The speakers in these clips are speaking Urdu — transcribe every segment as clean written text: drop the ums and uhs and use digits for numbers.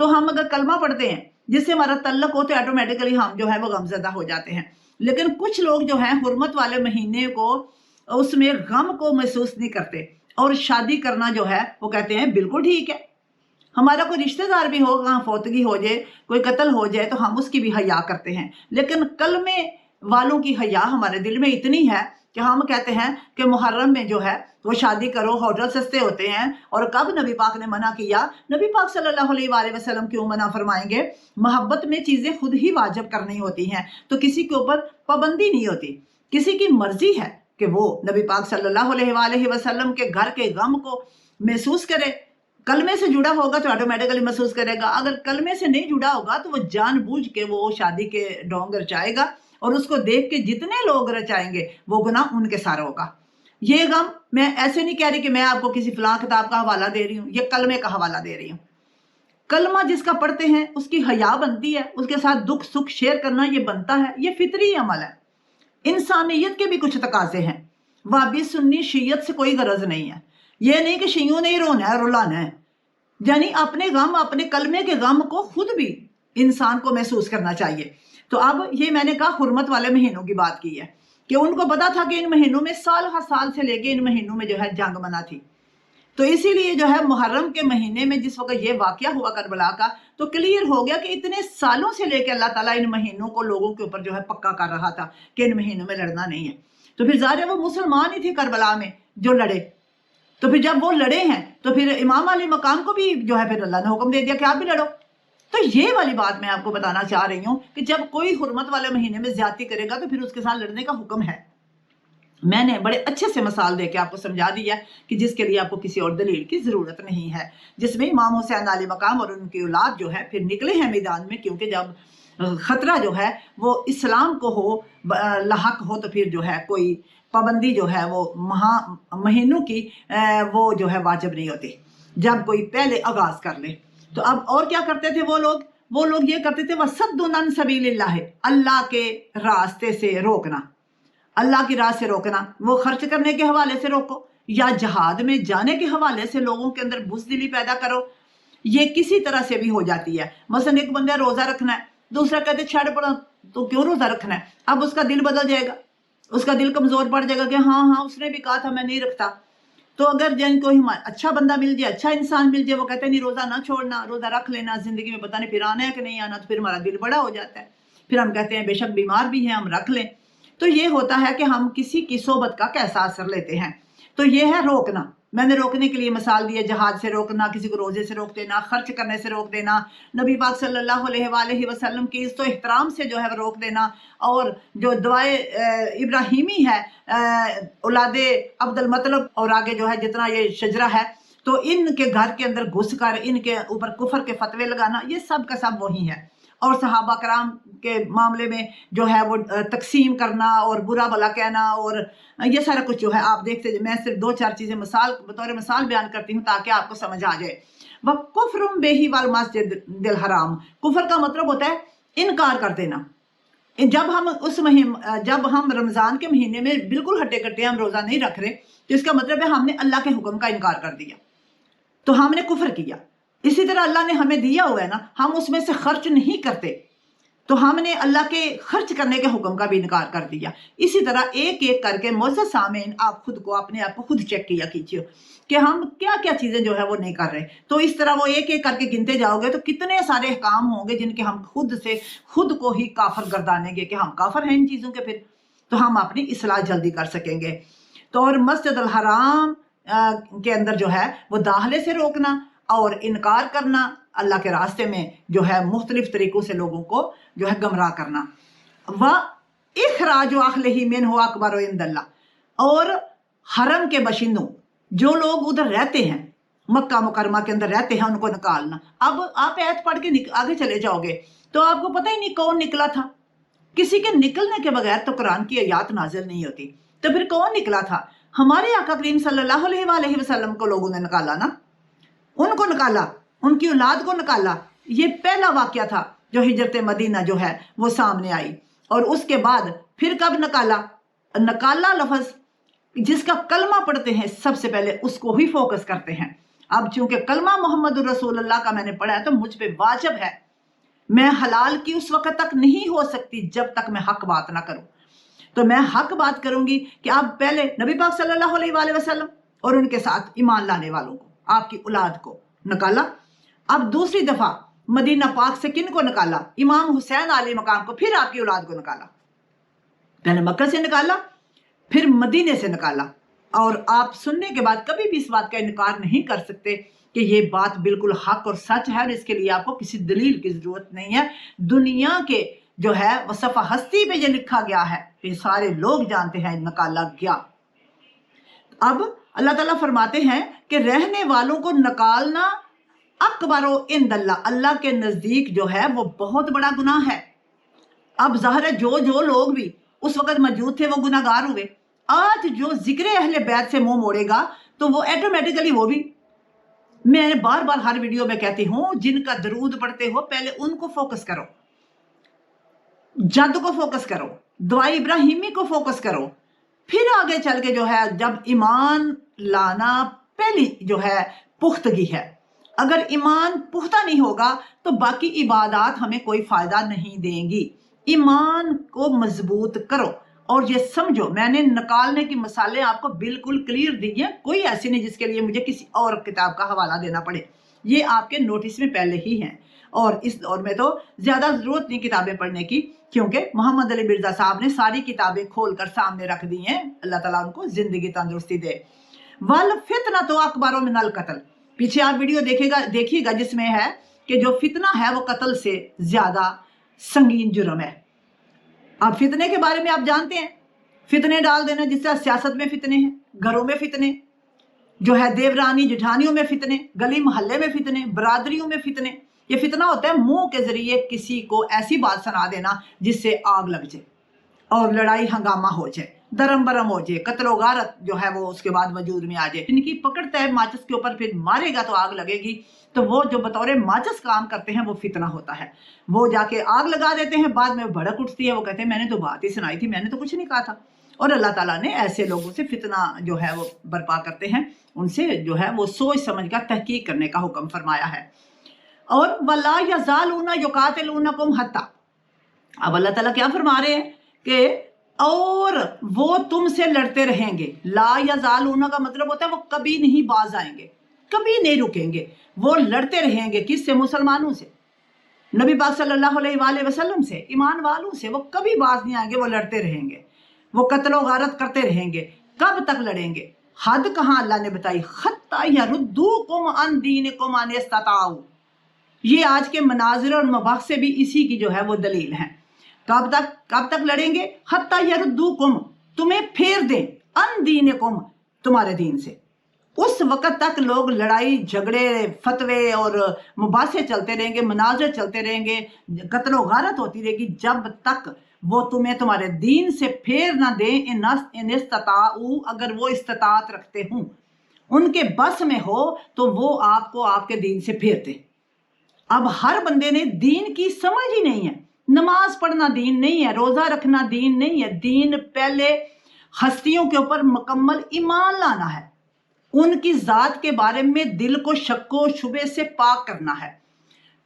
تو ہم اگر کلمہ پڑھتے ہیں جس سے ہمارا تعلق ہو تو آٹومیٹیکلی ہم جو ہے وہ غمزدہ ہو جاتے ہیں. لیکن کچھ لوگ جو ہیں حرمت والے مہینے کو اس میں غم کو محسوس نہیں کرتے اور شادی کرنا جو ہے وہ کہتے ہیں بالکل ٹھیک ہے. ہمارا کوئی رشتہ دار بھی ہو، کہاں فوتگی ہو جائے، کوئی قتل ہو جائے تو ہم اس کی بھی حیا کرتے ہیں. لیکن کلمے والوں کی حیا ہمارے دل میں اتنی ہے کہ ہم کہتے ہیں کہ محرم میں جو ہے وہ شادی کرو، ہوٹل سستے ہوتے ہیں. اور کب نبی پاک نے منع کیا؟ نبی پاک صلی اللہ علیہ وآلہ وسلم کیوں منع فرمائیں گے؟ محبت میں چیزیں خود ہی واجب کرنی ہوتی ہیں تو کسی کے اوپر پابندی نہیں ہوتی. کسی کی مرضی ہے کہ وہ نبی پاک صلی اللہ علیہ وآلہ وسلم کے گھر کے غم کو محسوس کرے. کلمے سے جڑا ہوگا تو آٹومیٹیکلی محسوس کرے گا. اگر کلمے سے نہیں جڑا ہوگا تو وہ جان بوجھ کے وہ شادی کے ڈونگ رچائے گا اور اس کو دیکھ کے جتنے لوگ رچائیں گے وہ گناہ ان کے سارے ہوگا. یہ غم میں ایسے نہیں کہہ رہی کہ میں آپ کو کسی فلاں کتاب کا حوالہ دے رہی ہوں، یہ کلمے کا حوالہ دے رہی ہوں. کلمہ جس کا پڑھتے ہیں اس کی حیا بنتی ہے، اس کے ساتھ دکھ سکھ شیئر کرنا یہ بنتا ہے، یہ فطری عمل ہے. انسانیت کے بھی کچھ تقاضے ہیں. وہابی سنی شیعت سے کوئی غرض نہیں ہے. یہ نہیں کہ شیعوں نے ہی رونا ہے رلانا ہے. یعنی اپنے غم، اپنے کلمے کے غم کو خود بھی انسان کو محسوس کرنا چاہیے. تو اب یہ میں نے کہا حرمت والے مہینوں کی بات کی ہے کہ ان کو پتا تھا کہ ان مہینوں میں سال ہر سال سے لے کے ان مہینوں میں جو ہے جنگ منع تھی. تو اسی لیے جو ہے محرم کے مہینے میں جس وقت یہ واقعہ ہوا کربلا کا تو کلیئر ہو گیا کہ اتنے سالوں سے لے کے اللہ تعالیٰ ان مہینوں کو لوگوں کے اوپر جو ہے پکا کر رہا تھا کہ ان مہینوں میں لڑنا نہیں ہے. تو پھر ظاہر ہے وہ مسلمان ہی تھے کربلا میں جو لڑے. تو پھر جب وہ لڑے ہیں تو پھر امام علی مقام کو بھی جو ہے پھر اللہ نے حکم دے دیا کہ آپ بھی لڑو. تو یہ والی بات میں آپ کو بتانا چاہ رہی ہوں کہ جب کوئی حرمت والے مہینے میں زیادتی کرے گا تو پھر اس کے ساتھ لڑنے کا حکم ہے. میں نے بڑے اچھے سے مثال دے کے آپ کو سمجھا دیا کہ جس کے لیے آپ کو کسی اور دلیل کی ضرورت نہیں ہے، جس میں امام حسین علی مقام اور ان کی اولاد جو ہے پھر نکلے ہیں میدان میں، کیونکہ جب خطرہ جو ہے وہ اسلام کو ہو، لاحق ہو، تو پھر جو ہے کوئی پابندی جو ہے وہ مہینوں کی وہ جو ہے واجب نہیں ہوتی جب کوئی پہلے آغاز کر لے. تو اب اور کیا کرتے تھے وہ لوگ یہ کرتے تھے وَصَدٌّ عَن سَبِيلِ اللَّهِ، اللہ کے راستے سے روکنا، اللہ کی راہ سے روکنا. وہ خرچ کرنے کے حوالے سے روکو یا جہاد میں جانے کے حوالے سے لوگوں کے اندر بزدلی پیدا کرو. یہ کسی طرح سے بھی ہو جاتی ہے. مثلا ایک بندہ روزہ رکھنا ہے، دوسرا کہتے چھڑ پڑا تو کیوں روزہ رکھنا ہے؟ اب اس کا دل بدل جائے گا، اس کا دل کمزور پڑ جائے گا کہ ہاں اس نے بھی کہا تھا میں نہیں رکھتا. تو اگر جن کو اچھا بندہ مل جائے، اچھا انسان مل جائے، وہ کہتے ہیں نہیں روزہ نہ چھوڑنا، روزہ رکھ لینا، زندگی میں پتہ نہیں پھر آنا ہے کہ نہیں آنا. تو پھر ہمارا دل بڑا ہو جاتا ہے، پھر ہم کہتے ہیں بے شک بیمار بھی ہیں ہم رکھ لیں. تو یہ ہوتا ہے کہ ہم کسی کی صحبت کا کیسا اثر لیتے ہیں. تو یہ ہے روکنا. میں نے روکنے کے لیے مثال دی ہے، جہاد سے روکنا، کسی کو روزے سے روک دینا، خرچ کرنے سے روک دینا، نبی پاک صلی اللہ علیہ وآلہ وسلم کی عزت و احترام سے جو ہے روک دینا. اور جو دعائے ابراہیمی ہے اولاد عبد المطلب اور آگے جو ہے جتنا یہ شجرہ ہے، تو ان کے گھر کے اندر گھس کر ان کے اوپر کفر کے فتوے لگانا، یہ سب کا سب وہی ہے. اور صحابہ کرام کے معاملے میں جو ہے وہ تقسیم کرنا اور برا بھلا کہنا اور یہ سارا کچھ جو ہے آپ دیکھتے. میں صرف 2-4 چیزیں بطور مثال بیان کرتی ہوں تاکہ آپ کو سمجھ آ جائے. وَكُفْرٌ بِهِ وَالْمَسْجِدِ الْحَرَامِ، کفر کا مطلب ہوتا ہے انکار کر دینا. جب ہم رمضان کے مہینے میں بالکل ہٹے کٹے ہم روزہ نہیں رکھ رہے تو اس کا مطلب ہے ہم نے اللہ کے حکم کا انکار کر دیا، تو ہم نے کفر کیا. اسی طرح اللہ نے ہمیں دیا ہوا ہے نا، ہم اس میں سے خرچ نہیں کرتے تو ہم نے اللہ کے خرچ کرنے کے حکم کا بھی انکار کر دیا. اسی طرح ایک ایک کر کے معزز سامعین آپ خود کو اپنے آپ کو خود چیک کیا کیجیے کہ ہم کیا کیا چیزیں جو ہے وہ نہیں کر رہے. تو اس طرح وہ ایک ایک کر کے گنتے جاؤ گے تو کتنے سارے احکام ہوں گے جن کے ہم خود کو ہی کافر گردانیں گے کہ ہم کافر ہیں ان چیزوں کے. پھر تو ہم اپنی اصلاح جلدی کر سکیں گے. تو اور مسجد الحرام کے اندر جو ہے وہ داخلے سے روکنا اور انکار کرنا، اللہ کے راستے میں جو ہے مختلف طریقوں سے لوگوں کو جو ہے گمراہ کرنا. وَإِخْرَاجُ أَهْلِهِ مِنْهُ أَكْبَرُ عِنْدَ اللَّهِ، اور حرم کے باشندوں جو لوگ ادھر رہتے ہیں مکہ مکرمہ کے اندر رہتے ہیں ان کو نکالنا. اب آپ ایت پڑھ کے آگے چلے جاؤ گے تو آپ کو پتہ ہی نہیں کون نکلا تھا. کسی کے نکلنے کے بغیر تو قرآن کی آیات نازل نہیں ہوتی. تو پھر کون نکلا تھا؟ ہمارے آقا کریم صلی اللہ علیہ وآلہ وسلم کو لوگوں نے نکالا نا، ان کو نکالا، ان کی اولاد کو نکالا. یہ پہلا واقعہ تھا جو ہجرت مدینہ جو ہے وہ سامنے آئی. اور اس کے بعد پھر کب نکالا لفظ جس کا کلمہ پڑھتے ہیں سب سے پہلے اس کو ہی فوکس کرتے ہیں. اب چونکہ کلمہ محمد رسول اللہ کا میں نے پڑھا ہے تو مجھ پہ واجب ہے، میں حلال کی اس وقت تک نہیں ہو سکتی جب تک میں حق بات نہ کروں۔ تو میں حق بات کروں گی کہ آپ پہلے نبی پاک صلی اللہ علیہ وآلہ وسلم اور ان کے ساتھ ایمان لانے والوں کو، آپ کی اولاد کو نکالا۔ اب دوسری دفعہ مدینہ پاک سے کن کو نکالا؟ امام حسین علیہ مقام کو، پھر آپ کی اولاد کو نکالا۔ پہلے مکہ سے نکالا، پھر مدینے سے نکالا، اور آپ سننے کے بعد کبھی بھی اس بات کا انکار نہیں کر سکتے کہ یہ بات بالکل حق اور سچ ہے، اور اس کے لیے آپ کو کسی دلیل کی ضرورت نہیں ہے۔ دنیا کے جو ہے وہ صفحہ ہستی پہ یہ لکھا گیا ہے، یہ سارے لوگ جانتے ہیں نکالا گیا۔ اب اللہ تعالیٰ فرماتے ہیں کہ رہنے والوں کو نکالنا اکبر عند اللہ، اللہ کے نزدیک جو ہے وہ بہت بڑا گناہ ہے۔ اب ظاہر ہے جو لوگ بھی اس وقت موجود تھے وہ گناہ گار ہوئے۔ آج جو ذکر اہل بیت سے منہ موڑے گا تو وہ ایٹومیٹیکلی وہ بھی، میں بار بار ہر ویڈیو میں کہتی ہوں، جن کا درود پڑھتے ہو پہلے ان کو فوکس کرو، جد کو فوکس کرو، دعائے ابراہیمی کو فوکس کرو، پھر آگے چل کے جو ہے جب ایمان لانا پہلی جو ہے پختگی ہے۔ اگر ایمان پختہ نہیں ہوگا تو باقی عبادات ہمیں کوئی فائدہ نہیں دیں گی۔ ایمان کو مضبوط کرو، اور یہ سمجھو میں نے نکالنے کی مثالیں آپ کو بالکل کلیئر دی ہیں، کوئی ایسی نہیں جس کے لیے مجھے کسی اور کتاب کا حوالہ دینا پڑے، یہ آپ کے نوٹس میں پہلے ہی ہیں۔ اور اس دور میں تو زیادہ ضرورت نہیں کتابیں پڑھنے کی، کیونکہ محمد علی مرزا صاحب نے ساری کتابیں کھول کر سامنے رکھ دی ہیں، اللہ تعالیٰ ان کو زندگی تندرستی دے۔ وَالْفِتْنَةُ أَكْبَرُ مِنَ الْقَتْلِ، پیچھے آپ ویڈیو دیکھیے گا جس میں ہے کہ جو فتنہ ہے وہ قتل سے زیادہ سنگین جرم ہے۔ اب فتنے کے بارے میں آپ جانتے ہیں، فتنے ڈال دینا، جس طرح سیاست میں فتنے ہیں، گھروں میں فتنے، جو ہے دیورانی جٹھانیوں میں فتنے، گلی محلے میں فتنے، برادریوں میں فتنے۔ یہ فتنہ ہوتا ہے منہ کے ذریعے کسی کو ایسی بات سنا دینا جس سے آگ لگ جائے اور لڑائی ہنگامہ ہو جائے، درم برم ہو جائے، قتل و غارت جو ہے وہ اس کے بعد وجود میں آ جائے۔ ان کی پکڑتا ہے ماچس کے اوپر، پھر مارے گا تو آگ لگے گی، تو وہ جو بطور ماچس کام کرتے ہیں وہ فتنہ ہوتا ہے۔ وہ جا کے آگ لگا دیتے ہیں، بعد میں بھڑک اٹھتی ہے، وہ کہتے ہیں میں نے تو بات ہی سنائی تھی، میں نے تو کچھ نہیں کہا تھا۔ اور اللہ تعالیٰ نے ایسے لوگوں سے فتنہ جو ہے وہ برپا کرتے ہیں، ان سے جو ہے وہ سوچ سمجھ کر تحقیق کرنے کا حکم فرمایا ہے۔ اور وَلَا يَزَالُونَ يُقَاتِلُونَكُمْ حَتَّى، اب اللہ تعالیٰ کیا فرما رہے ہیں کہ اور وہ تم سے لڑتے رہیں گے۔ لا یزالون کا مطلب ہوتا ہے وہ کبھی نہیں باز آئیں گے، کبھی نہیں رکیں گے، وہ لڑتے رہیں گے۔ کس سے؟ مسلمانوں سے، نبی پاک صلی اللہ علیہ وآلہ وسلم سے، ایمان والوں سے، وہ کبھی باز نہیں آئیں گے، وہ لڑتے رہیں گے، وہ قتل و غارت کرتے رہیں گے۔ کب تک لڑیں گے؟ حد کہاں اللہ نے بتائی، حتی یردوکم عن دینکم ان استطاعوا، یہ آج کے مناظر اور مباحث بھی اسی کی جو ہے وہ دلیل ہیں۔ کب تک لڑیں گے؟ حتی یردوکم، تمہیں پھیر دیں، ان دینکم، تمہارے دین سے۔ اس وقت تک لوگ لڑائی جھگڑے فتوے اور مباحثے چلتے رہیں گے، مناظر چلتے رہیں گے، قتل و غارت ہوتی رہے گی، جب تک وہ تمہیں تمہارے دین سے پھیر نہ دیں۔ ان استطاعوا، اگر وہ استطاعت رکھتے ہوں، ان کے بس میں ہو تو وہ آپ کو آپ کے دین سے پھیر دیں۔ اب ہر بندے نے دین کی سمجھ ہی نہیں ہے، نماز پڑھنا دین نہیں ہے، روزہ رکھنا دین نہیں ہے۔ دین پہلے ہستیوں کے اوپر مکمل ایمان لانا ہے، ان کی ذات کے بارے میں دل کو شک و شبے سے پاک کرنا ہے۔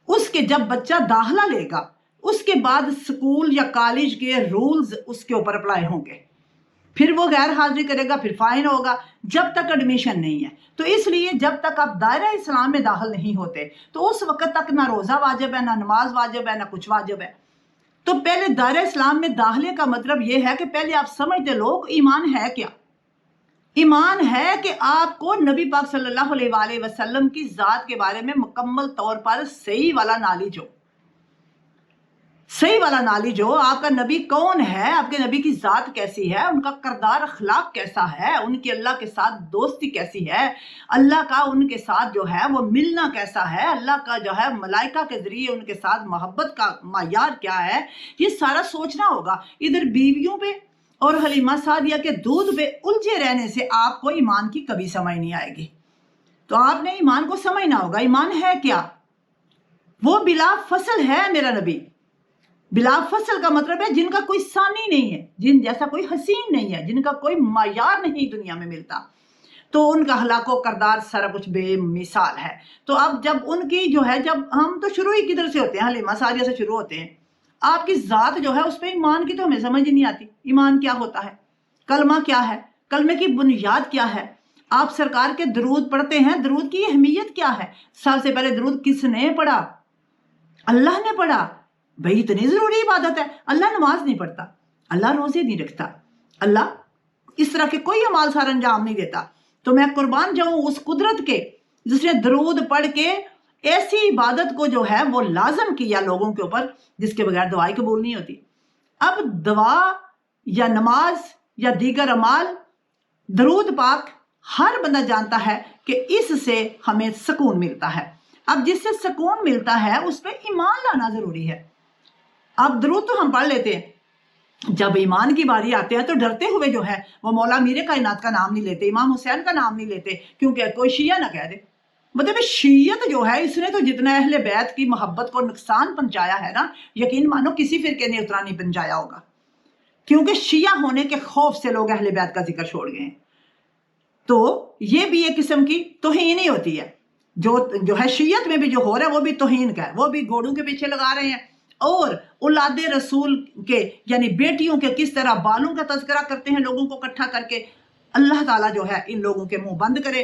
اس کے جب بچہ داخلہ لے گا، اس کے بعد سکول یا کالج کے رولز اس کے اوپر اپلائی ہوں گے، پھر وہ غیر حاضری کرے گا، پھر فائن ہوگا، جب تک ایڈمیشن نہیں ہے۔ تو اس لیے جب تک آپ دائرہ اسلام میں داخل نہیں ہوتے تو اس وقت تک نہ روزہ واجب ہے، نہ نماز واجب ہے، نہ کچھ واجب ہے۔ تو پہلے دائرہ اسلام میں داخلے کا مطلب یہ ہے کہ پہلے آپ سمجھتے لوگ ایمان ہے کیا؟ ایمان ہے کہ آپ کو نبی پاک صلی اللہ علیہ وآلہ وسلم کی ذات کے بارے میں مکمل طور پر صحیح والا نالج ہو، صحیح والا نالج ہو، آپ کا نبی کون ہے، آپ کے نبی کی ذات کیسی ہے، ان کا کردار اخلاق کیسا ہے، ان کی اللہ کے ساتھ دوستی کیسی ہے، اللہ کا ان کے ساتھ جو ہے وہ ملنا کیسا ہے، اللہ کا جو ہے ملائکہ کے ذریعے ان کے ساتھ محبت کا معیار کیا ہے، یہ سارا سوچنا ہوگا۔ ادھر بیویوں پہ اور حلیمہ سعدیہ کے دودھ پہ الجھے رہنے سے آپ کو ایمان کی کبھی سمجھ نہیں آئے گی۔ تو آپ نے ایمان کو سمجھنا ہوگا، ایمان ہے کیا؟ وہ بلا فصل ہے میرا نبی۔ بلا فصل کا مطلب ہے جن کا کوئی ثانی نہیں ہے، جن جیسا کوئی حسین نہیں ہے، جن کا کوئی معیار نہیں دنیا میں ملتا۔ تو ان کا ہلاک و کردار سارا کچھ بے مثال ہے۔ تو اب جب ان کی جو ہے، جب ہم تو شروع ہی کدھر سے ہوتے ہیں، حلیمہ سعدیہ سے شروع ہوتے ہیں، آپ کی ذات جو ہے اس پہ ایمان کی تو ہمیں سمجھ ہی نہیں آتی۔ ایمان کیا ہوتا ہے؟ کلمہ کیا ہے؟ کلمے کی بنیاد کیا ہے؟ آپ سرکار کے درود پڑھتے ہیں، درود کی اہمیت کیا ہے؟ سب سے پہلے درود کس نے پڑھا؟ اللہ نے پڑھا۔ بھئی اتنی ضروری عبادت ہے۔ اللہ نماز نہیں پڑھتا، اللہ روزے نہیں رکھتا، اللہ اس طرح کے کوئی عمال سار انجام نہیں دیتا۔ تو میں قربان جاؤں اس قدرت کے جس نے درود پڑھ کے ایسی عبادت کو جو ہے وہ لازم کیا لوگوں کے اوپر جس کے بغیر دعائیں قبول نہیں ہوتی۔ اب دعا یا نماز یا دیگر اعمال، درود پاک ہر بندہ جانتا ہے کہ اس سے ہمیں سکون ملتا ہے۔ اب جس سے سکون ملتا ہے اس پہ ایمان لانا ضروری ہے۔ اب درود تو ہم پڑھ لیتے ہیں، جب ایمان کی باری آتے ہیں تو ڈرتے ہوئے جو ہے وہ مولا میر کائنات کا نام نہیں لیتے، امام حسین کا نام نہیں لیتے، کیونکہ کوئی شیعہ نہ کہہ دے۔ مطلب شیعت جو ہے اس نے تو جتنا اہل بیت کی محبت کو نقصان پہنچایا ہے نا، یقین مانو کسی فرقے نے اتنا نہیں پہنچایا ہوگا، کیونکہ شیعہ ہونے کے خوف سے لوگ اہل بیت کا ذکر چھوڑ گئے ہیں۔ تو یہ بھی ایک قسم کی توہین ہی ہوتی ہے۔ جو ہے شیعت میں بھی جو ہو رہا ہے وہ بھی توہین کا ہے، وہ بھی گھوڑوں کے پیچھے لگا رہے ہیں، اور اولاد رسول کے یعنی بیٹیوں کے کس طرح بالوں کا تذکرہ کرتے ہیں لوگوں کو اکٹھا کر کے۔ اللہ تعالیٰ جو ہے ان لوگوں کے منہ بند کرے،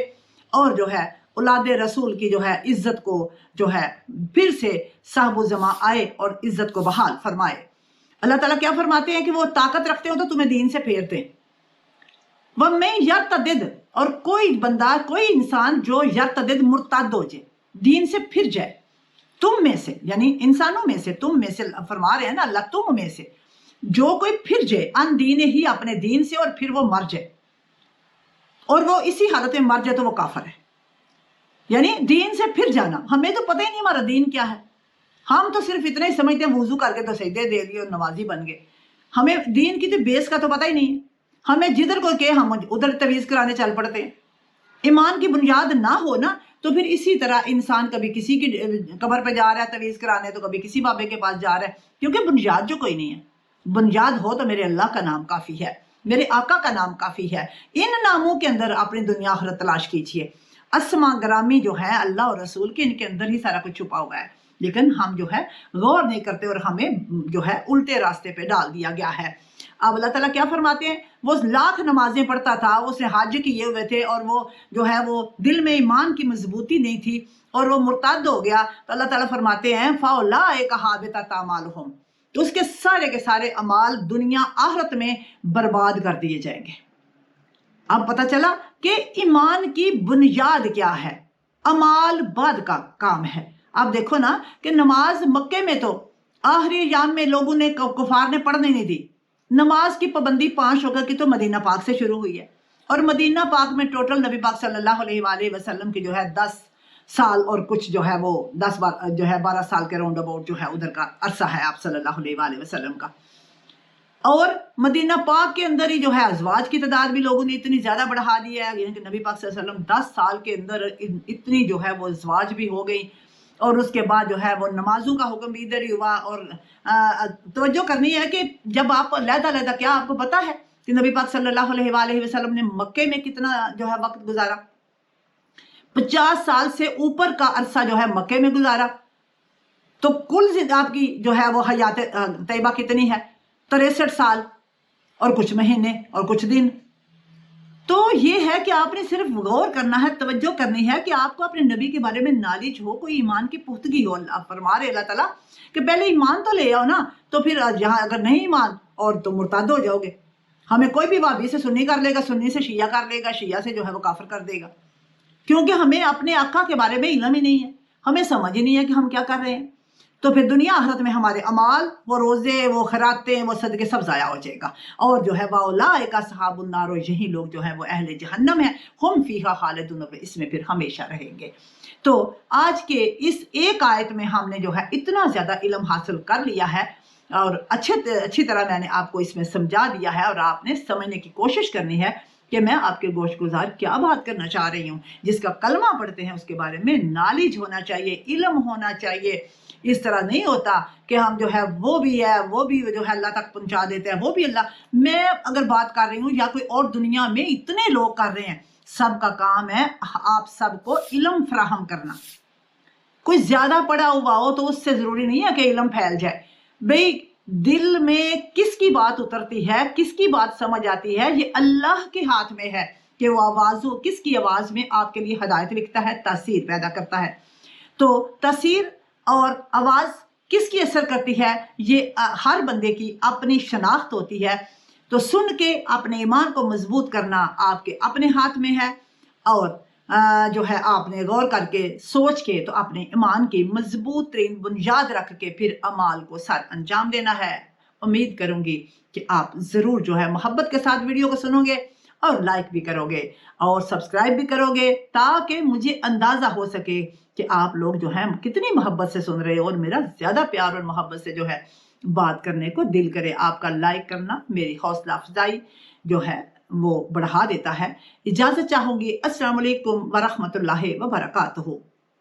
اور جو ہے اولاد رسول کی جو ہے عزت کو جو ہے پھر سے صاحب و زماں آئے اور عزت کو بحال فرمائے۔ اللہ تعالیٰ کیا فرماتے ہیں کہ وہ طاقت رکھتے ہو تو تمہیں دین سے پھیرتے ہیں۔ وَمَن يَرْتَدِدْ، اور کوئی بندہ، کوئی انسان جو یرتدد مرتد ہو جائے، دین سے پھر جائے، تم میں سے یعنی انسانوں میں سے، تم میں سے فرما رہے ہیں نا اللہ، تم میں سے جو کوئی پھر جائے ان دین ہی، اپنے دین سے، اور پھر وہ مر جائے، اور وہ اسی حالت میں مر جائے تو وہ کافر ہے۔ یعنی دین سے پھر جانا، ہمیں تو پتہ ہی نہیں ہمارا دین کیا ہے، ہم تو صرف اتنا ہی سمجھتے ہیں وضو کر کے تو سجدے دے دیے اور نمازی بن گئے، ہمیں دین کی تو بیس کا تو پتہ ہی نہیں ہے۔ ہمیں جدھر کوئی کہ ہم ادھر تویز کرانے چل پڑتے ہیں۔ ایمان کی بنیاد نہ ہو نا تو پھر اسی طرح انسان کبھی کسی کی قبر پہ جا رہا ہے تویز کرانے، تو کبھی کسی بابے کے پاس جا رہا ہے، کیونکہ بنیاد جو کوئی نہیں ہے۔ بنیاد ہو تو میرے اللہ کا نام کافی ہے، میرے آقا کا نام کافی ہے۔ ان ناموں کے اندر اپنی دنیا آخرت تلاش کیجیے۔ اسماء گرامی جو ہے اللہ اور رسول کے، ان کے اندر ہی سارا کچھ چھپا ہوا ہے، لیکن ہم جو ہے غور نہیں کرتے اور ہمیں جو ہے الٹے راستے پہ ڈال دیا گیا ہے۔ اب اللہ تعالیٰ کیا فرماتے ہیں؟ وہ لاکھ نمازیں پڑھتا تھا، اس نے حج کیے ہوئے تھے، اور وہ جو ہے وہ دل میں ایمان کی مضبوطی نہیں تھی، اور وہ مرتد ہو گیا، تو اللہ تعالیٰ فرماتے ہیں فَأُولَٰئِکَ حَبِطَتْ أَعْمَالُهُمْ، تو اس کے سارے اعمال دنیا آخرت میں برباد کر دیے جائیں گے۔ اب پتہ چلا کہ ایمان کی بنیاد کیا ہے، اعمال بعد کا کام ہے۔ اب دیکھو نا کہ نماز مکے میں تو آخری ایام میں لوگوں نے، کفار نے پڑھنے نہیں دی۔ نماز کی پابندی 5 وقت کی تو مدینہ پاک سے شروع ہوئی ہے، اور مدینہ پاک میں ٹوٹل نبی پاک صلی اللہ علیہ وآلہ وسلم کی جو ہے 10 سال اور کچھ جو ہے وہ 12 سال کے راؤنڈ اباؤٹ جو ہے ادھر کا عرصہ ہے آپ صلی اللہ علیہ وآلہ وسلم کا۔ اور مدینہ پاک کے اندر ہی جو ہے ازواج کی تعداد بھی لوگوں نے اتنی زیادہ بڑھا دی ہے، یعنی کہ نبی پاک صلی اللہ علیہ وسلم 10 سال کے اندر اتنی جو ہے وہ ازواج بھی ہو گئی، اور اس کے بعد جو ہے وہ نمازوں کا حکم بھی ادھر ہی ہوا۔ اور توجہ کرنی ہے کہ جب آپ علیحدہ کیا آپ کو پتا ہے کہ نبی پاک صلی اللہ علیہ وآلہ وسلم نے مکے میں کتنا جو ہے وقت گزارا؟ 50 سال سے اوپر کا عرصہ جو ہے مکے میں گزارا۔ تو کل آپ کی جو ہے وہ حیات طیبہ کتنی ہے؟ 63 سال اور کچھ مہینے اور کچھ دن۔ تو یہ ہے کہ آپ نے صرف غور کرنا ہے، توجہ کرنی ہے کہ آپ کو اپنے نبی کے بارے میں نالج ہو، کوئی ایمان کی پختگی ہو۔ اللہ فرما رہے اللہ تعالیٰ کہ پہلے ایمان تو لے آؤ نا، تو پھر یہاں اگر نہیں ایمان اور تو مرتد ہو جاؤ گے۔ ہمیں کوئی بھی وہابی سے سنی کر لے گا، سنی سے شیعہ کر لے گا، شیعہ سے جو ہے وہ کافر کر دے گا، کیونکہ ہمیں اپنے آقا کے بارے میں علم ہی نہیں ہے، ہمیں سمجھ ہی نہیں ہے کہ ہم کیا کر رہے ہیں۔ تو پھر دنیا آخرت میں ہمارے اعمال، وہ روزے، وہ خیراتیں، وہ صدقے سب ضائع ہو جائے گا۔ اور جو ہے وَأُولَٰئِکَ أَصْحَابُ النَّارِ، اور یہی لوگ جو ہے وہ اہل جہنم ہیں، ہم فیہا خالدون، اس میں پھر ہمیشہ رہیں گے۔ تو آج کے اس ایک آیت میں ہم نے جو ہے اتنا زیادہ علم حاصل کر لیا ہے، اور اچھی طرح میں نے آپ کو اس میں سمجھا دیا ہے، اور آپ نے سمجھنے کی کوشش کرنی ہے کہ میں آپ کے گوش گزار کیا بات کرنا چاہ رہی ہوں۔ جس کا کلمہ پڑھتے ہیں اس کے بارے میں نالج ہونا چاہیے، علم ہونا چاہیے۔ اس طرح نہیں ہوتا کہ ہم جو ہے وہ بھی جو ہے اللہ تک پہنچا دیتے ہیں، وہ بھی اللہ، میں اگر بات کر رہی ہوں یا کوئی اور دنیا میں اتنے لوگ کر رہے ہیں، سب کا کام ہے آپ سب کو علم فراہم کرنا. کوئی زیادہ پڑھا ہوا ہو تو اس سے ضروری نہیں ہے کہ علم پھیل جائے. بھئی دل میں کس کی بات اترتی ہے، کس کی بات سمجھ آتی ہے، یہ اللہ کے ہاتھ میں ہے کہ وہ کس کی آواز میں آپ کے لیے ہدایت لکھتا ہے، تاثیر پیدا کرتا ہے. تو تاثیر اور آواز کس کی اثر کرتی ہے، یہ ہر بندے کی اپنی شناخت ہوتی ہے. تو سن کے اپنے ایمان کو مضبوط کرنا آپ کے اپنے ہاتھ میں ہے، اور جو ہے آپ نے غور کر کے سوچ کے تو اپنے ایمان کی مضبوط ترین بنیاد رکھ کے پھر اعمال کو سر انجام دینا ہے. امید کروں گی کہ آپ ضرور جو ہے محبت کے ساتھ ویڈیو کو سنو گے اور لائک بھی کرو گے اور سبسکرائب بھی کرو گے، تاکہ مجھے اندازہ ہو سکے کہ آپ لوگ جو ہیں کتنی محبت سے سن رہے ہو، اور میرا زیادہ پیار اور محبت سے جو ہے بات کرنے کو دل کرے. آپ کا لائک کرنا میری حوصلہ افزائی جو ہے وہ بڑھا دیتا ہے. اجازت چاہوں گی. السلام علیکم ورحمۃ اللہ وبرکاتہ.